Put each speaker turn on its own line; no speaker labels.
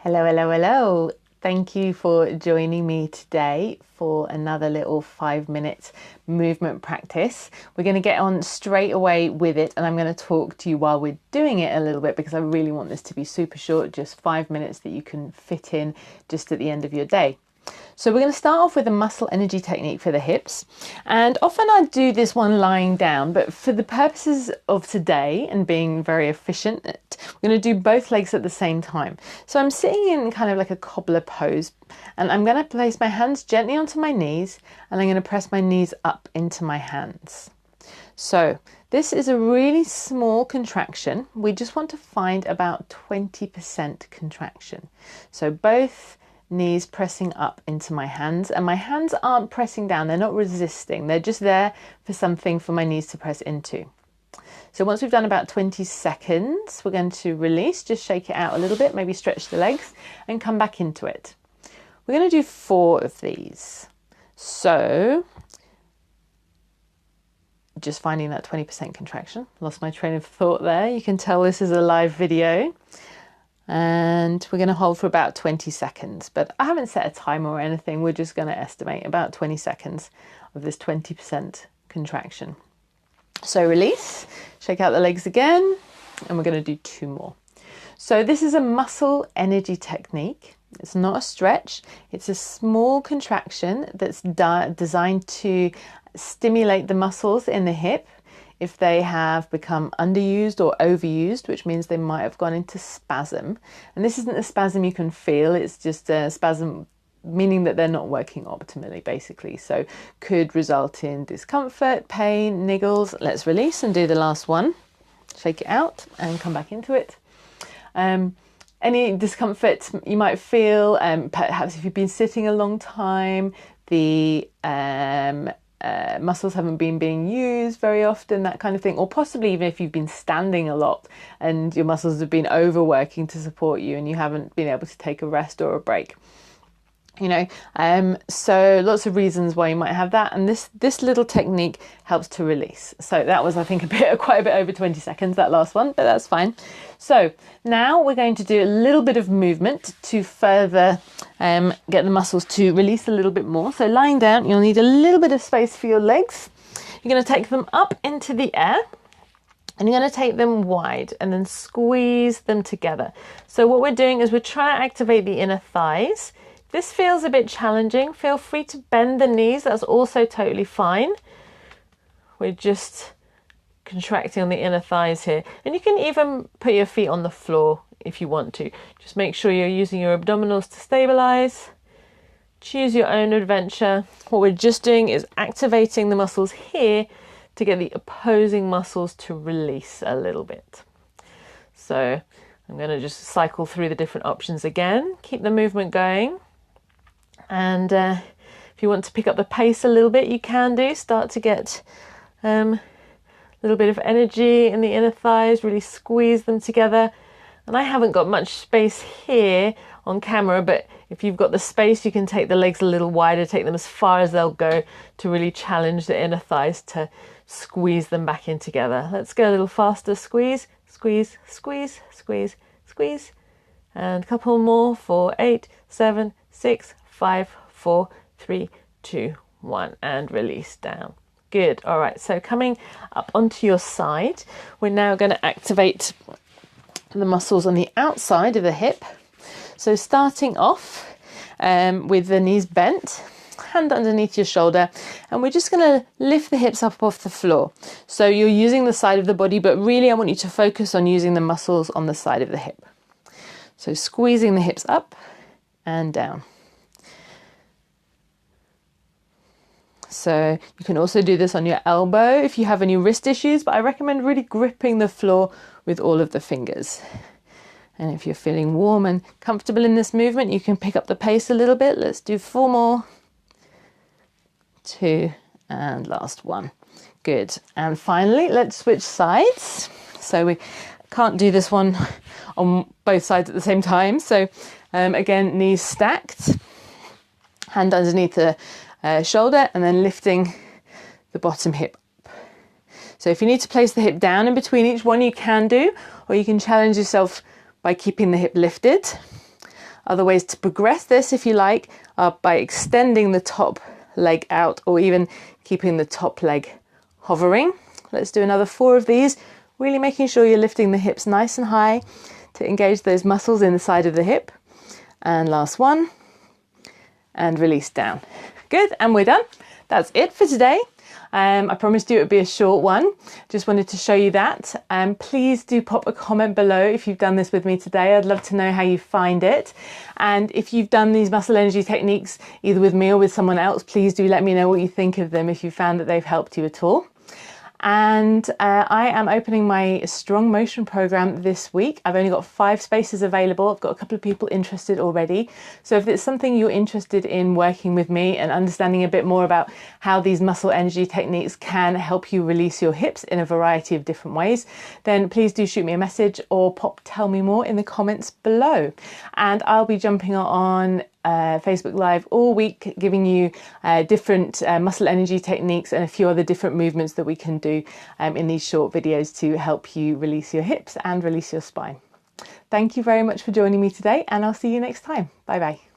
Hello, hello, hello. Thank you for joining me today for another little 5-minute movement practice. We're going to get on straight away with it, and I'm going to talk to you while we're doing it a little bit because I really want this to be super short, just 5 minutes that you can fit in just at the end of your day. So we're going to start off with a muscle energy technique for the hips, and often I do this one lying down, but for the purposes of today and being very efficient, we're going to do both legs at the same time. So I'm sitting in kind of like a cobbler pose, and I'm going to place my hands gently onto my knees, and I'm going to press my knees up into my hands. So this is a really small contraction. We just want to find about 20% contraction. So both knees pressing up into my hands, and my hands aren't pressing down, they're not resisting, they're just there for something for my knees to press into. So once we've done about 20 seconds, we're going to release, just shake it out a little bit, maybe stretch the legs and come back into it. We're going to do 4 of these. So just finding that 20% contraction. Lost my train of thought there. You can tell this is a live video. And we're going to hold for about 20 seconds, but I haven't set a timer or anything. We're just going to estimate about 20 seconds of this 20% contraction. So release, shake out the legs again, and we're going to do 2 more. So this is a muscle energy technique. It's not a stretch. It's a small contraction that's designed to stimulate the muscles in the hip if they have become underused or overused, which means they might have gone into spasm. And this isn't a spasm you can feel, it's just a spasm meaning that they're not working optimally, basically. So could result in discomfort, pain, niggles. Let's release and do the last one. Shake it out and come back into it. Any discomfort you might feel, perhaps if you've been sitting a long time, the muscles haven't been being used very often, that kind of thing, or possibly even if you've been standing a lot and your muscles have been overworking to support you and you haven't been able to take a rest or a break. So lots of reasons why you might have that, and this little technique helps to release. So that was, I think, quite a bit over 20 seconds, that last one, but that's fine. So now we're going to do a little bit of movement to further get the muscles to release a little bit more. So lying down, you'll need a little bit of space for your legs. You're going to take them up into the air, and you're going to take them wide and then squeeze them together. So what we're doing is we're trying to activate the inner thighs. This feels a bit challenging. Feel free to bend the knees. That's also totally fine. We're just contracting on the inner thighs here. And you can even put your feet on the floor if you want to. Just make sure you're using your abdominals to stabilize. Choose your own adventure. What we're just doing is activating the muscles here to get the opposing muscles to release a little bit. So I'm going to just cycle through the different options again. Keep the movement going. And if you want to pick up the pace a little bit, you can do. Start to get a little bit of energy in the inner thighs, really squeeze them together. And I haven't got much space here on camera, but if you've got the space, you can take the legs a little wider, take them as far as they'll go to really challenge the inner thighs to squeeze them back in together. Let's go a little faster. Squeeze, squeeze, squeeze, squeeze, squeeze. And a couple more for 8, 7, 6, 5, 4, 3, 2, 1, and release down. Good. All right. So coming up onto your side, we're now going to activate the muscles on the outside of the hip. So starting off with the knees bent, hand underneath your shoulder, and we're just going to lift the hips up off the floor. So you're using the side of the body, but really I want you to focus on using the muscles on the side of the hip. So squeezing the hips up and down. So you can also do this on your elbow if you have any wrist issues, but I recommend really gripping the floor with all of the fingers. And if you're feeling warm and comfortable in this movement, you can pick up the pace a little bit. Let's do 4 more. 2, and last 1. Good. And finally, let's switch sides. So we can't do this one on both sides at the same time. So again, knees stacked, hand underneath the shoulder, and then lifting the bottom hip up. So if you need to place the hip down in between each one, you can do, or you can challenge yourself by keeping the hip lifted. Other ways to progress this, if you like, are by extending the top leg out or even keeping the top leg hovering. Let's do another 4 of these, really making sure you're lifting the hips nice and high to engage those muscles in the side of the hip. And last one, and release down. Good, and we're done. That's it for today. I promised you it would be a short one. Just wanted to show you that. Please do pop a comment below if you've done this with me today. I'd love to know how you find it. And if you've done these muscle energy techniques either with me or with someone else, please do let me know what you think of them if you found that they've helped you at all. And I am opening my strong motion program this week. I've only got 5 spaces available. I've got a couple of people interested already. So if it's something you're interested in working with me and understanding a bit more about how these muscle energy techniques can help you release your hips in a variety of different ways, then please do shoot me a message or tell me more in the comments below. And I'll be jumping on Facebook Live all week, giving you different muscle energy techniques and a few other different movements that we can do in these short videos to help you release your hips and release your spine. Thank you very much for joining me today, and I'll see you next time. Bye bye.